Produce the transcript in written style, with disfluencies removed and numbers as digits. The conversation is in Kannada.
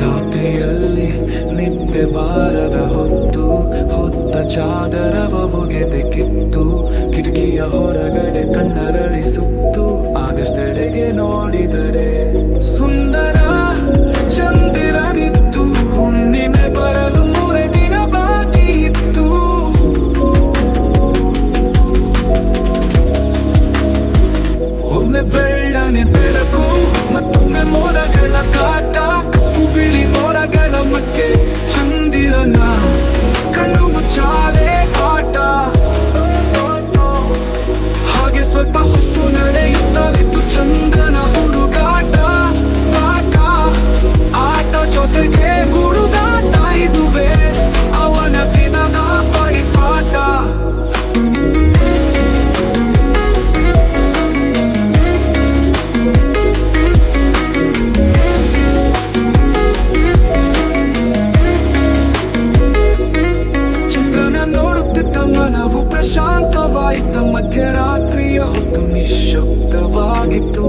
ರಾತ್ರಿಯಲ್ಲಿ ನಿದ್ದೆ ಬಾರದ ಹೊತ್ತು ಹೊತ್ತ ಚಾದರವ ಒಗೆದೆ ಕಿತ್ತು ಕಿಟಕಿಯ ಹೊರಗಡೆ ಕಣ್ಣರಳಿಸುತ್ತು. ಆಗಸ್ತೆಡೆಗೆ ನೋಡಿದರೆ ಸುಂದರ ಚಂದಿರನಿತ್ತು. ಹುಣ್ಣಿಮೆ ಬರಲು 3 ದಿನ ಬಾಕಿ ಇತ್ತು. ಒಮ್ಮೆ ಬೆಳ್ಳನೆ ಬೆಳಕು, ಮತ್ತೊಮ್ಮೆ ಮೋಡಗಳ ಕಾಟ. ಕಪ್ಪು ಬಿಳಿ ಮೋಡಗಳ ಮಧ್ಯೆ ಚಂದಿರನ ಕಣ್ಣು ಮುಚ್ಚಾಲೆ ಆಟ. ಹಾಗೆ ಸ್ವಲ್ಪ ಹೊತ್ತು ನಡೆಯುತ್ತಲಿತ್ತು ಚಂದ್ರನ ಹುಡುಗಾಟ. ಆಟ ಜೊತೆಗೆ ಹುಡುಗಾಟ, ಇದುವೇ ಅವನ ದಿನದ ಪರಿಪಾಠ. ನೋಡುತ್ತಿದ್ದ ಮನವು ಪ್ರಶಾಂತವಾಯಿತ. ಮಧ್ಯರಾತ್ರಿಯ ಹೊತ್ತು ನಿಶ್ಶಬ್ದವಾಗಿತ್ತು.